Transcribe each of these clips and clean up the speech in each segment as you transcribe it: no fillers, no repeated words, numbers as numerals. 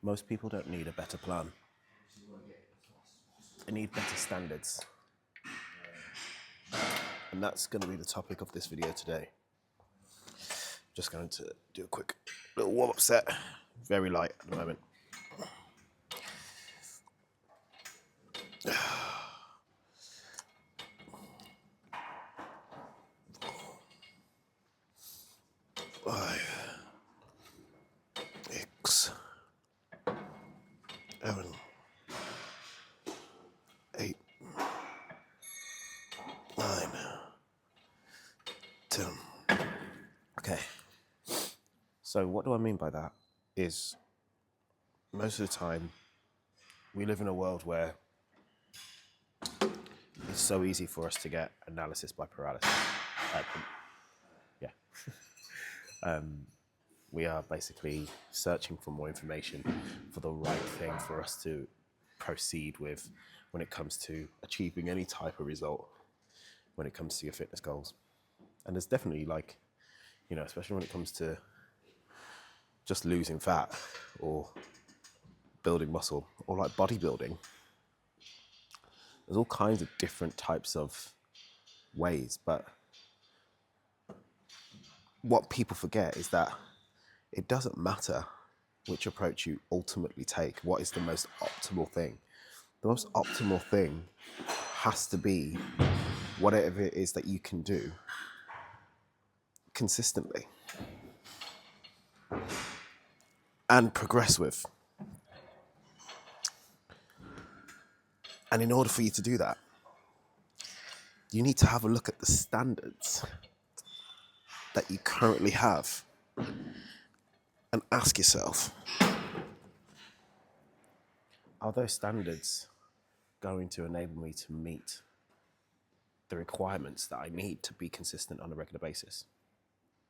Most people don't need a better plan. They need better standards. And that's going to be the topic of this video today. Just going to do a quick little warm-up set. Very light at the moment. Five, 6, 7, 8, 9, 10. Okay. So what do I mean by that is most of the time we live in a world where it's so easy for us to get analysis by paralysis. We are basically searching for more information for the right thing for us to proceed with when it comes to achieving any type of result when it comes to your fitness goals. And there's definitely especially when it comes to just losing fat or building muscle or like bodybuilding, there's all kinds of different types of ways. But what people forget is that it doesn't matter which approach you ultimately take. What is the most optimal thing? The most optimal thing has to be whatever it is that you can do consistently and progress with. And in order for you to do that, you need to have a look at the standards that you currently have and ask yourself, are those standards going to enable me to meet the requirements that I need to be consistent on a regular basis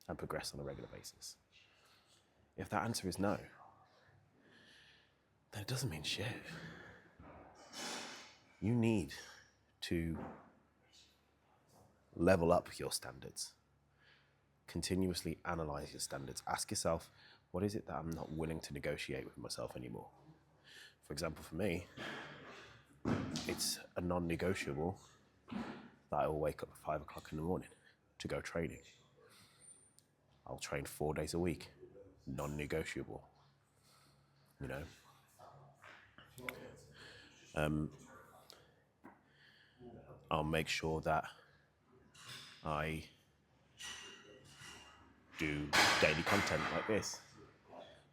and progress on a regular basis? If that answer is no, then it doesn't mean shit. You need to level up your standards. Continuously analyze your standards. Ask yourself, what is it that I'm not willing to negotiate with myself anymore? For example, for me, it's a non-negotiable that I will wake up at 5 o'clock in the morning to go training. I'll train 4 days a week, non-negotiable, I'll make sure that I do daily content like this.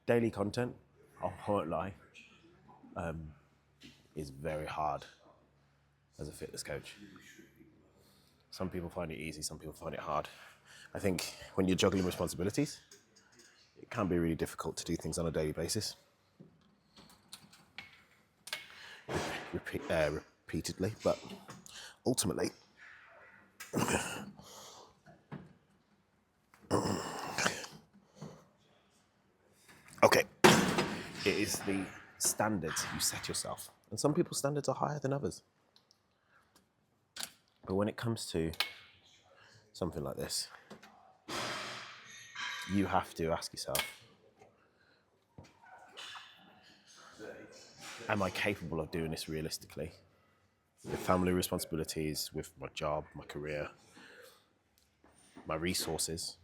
Daily content, I won't lie, is very hard as a fitness coach. Some people find it easy, some people find it hard. I think when you're juggling responsibilities, it can be really difficult to do things on a daily basis. Repeatedly, but ultimately, okay, it is the standards you set yourself. And some people's standards are higher than others. But when it comes to something like this, you have to ask yourself, am I capable of doing this realistically? With family responsibilities, with my job, my career, my resources.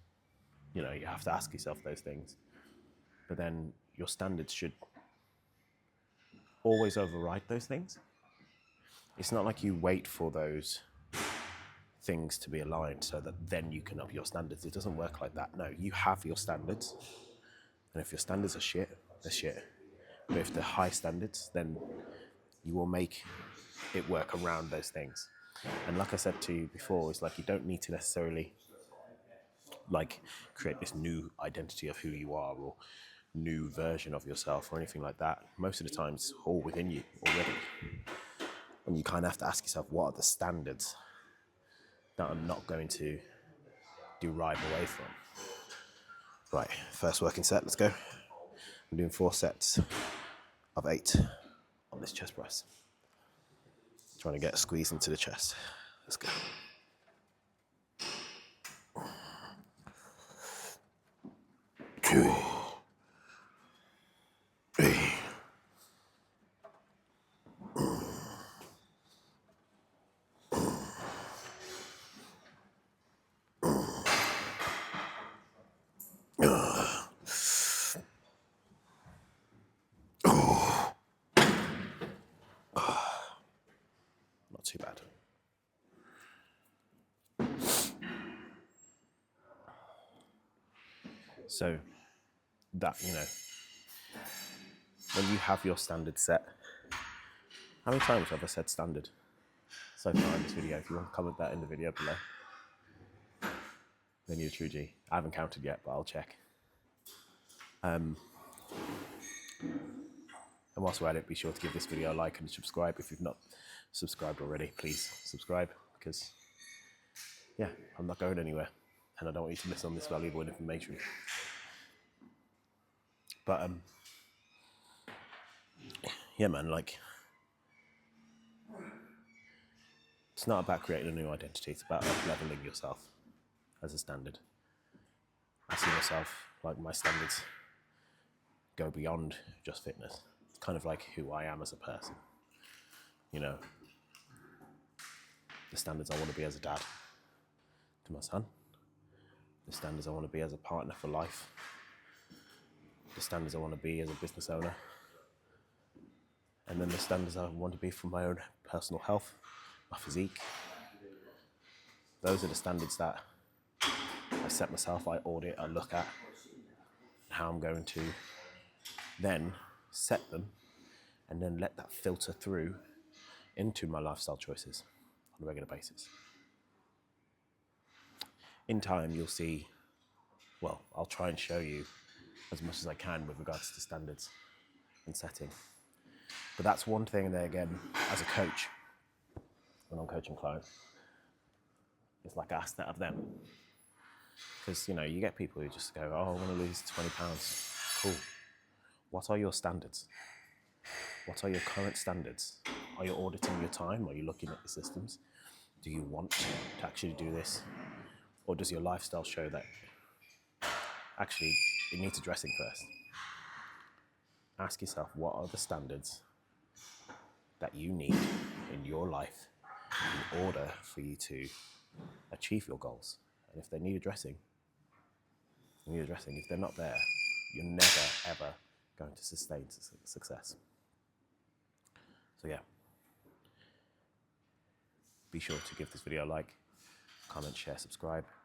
You have to ask yourself those things. But then your standards should always override those things. It's not like you wait for those things to be aligned so that then you can up your standards. It doesn't work like that. No, you have your standards. And if your standards are shit, they're shit. But if they're high standards, then you will make it work around those things. And like I said to you before, it's like you don't need to necessarily create this new identity of who you are or new version of yourself or anything like that. Most of the time it's all within you already. And you kind of have to ask yourself, what are the standards that I'm not going to derive away from? Right, first working set, let's go. I'm doing 4 sets of 8 on this chest press. Trying to get a squeeze into the chest. Let's go. 2, 3, So that, when you have your standard set, how many times have I said standard so far in this video? If you want to comment that in the video below, then you're a true G. I haven't counted yet, but I'll check. And whilst we're at it, be sure to give this video a like and subscribe. If you've not subscribed already, please subscribe, because yeah, I'm not going anywhere and I don't want you to miss on this valuable information. But yeah, man, like, it's not about creating a new identity, it's about leveling yourself as a standard. I see myself, like, my standards go beyond just fitness. It's kind of like who I am as a person. The standards I want to be as a dad to my son, the standards I want to be as a partner for life, the standards I want to be as a business owner, and then the standards I want to be for my own personal health, my physique. Those are the standards that I set myself, I audit, I look at how I'm going to then set them, and then let that filter through into my lifestyle choices on a regular basis. In time, you'll see, well, I'll try and show you as much as I can with regards to standards and setting. But that's one thing there again, as a coach, when I'm coaching clients, it's like I ask that of them. Because, you get people who just go, oh, I want to lose 20 pounds. Cool. What are your standards? What are your current standards? Are you auditing your time? Are you looking at the systems? Do you want to actually do this? Or does your lifestyle show that actually it needs addressing first? Ask yourself, what are the standards that you need in your life in order for you to achieve your goals? And if they need addressing, they need addressing. If they're not there, you're never, ever going to sustain success. So yeah, be sure to give this video a like, comment, share, subscribe.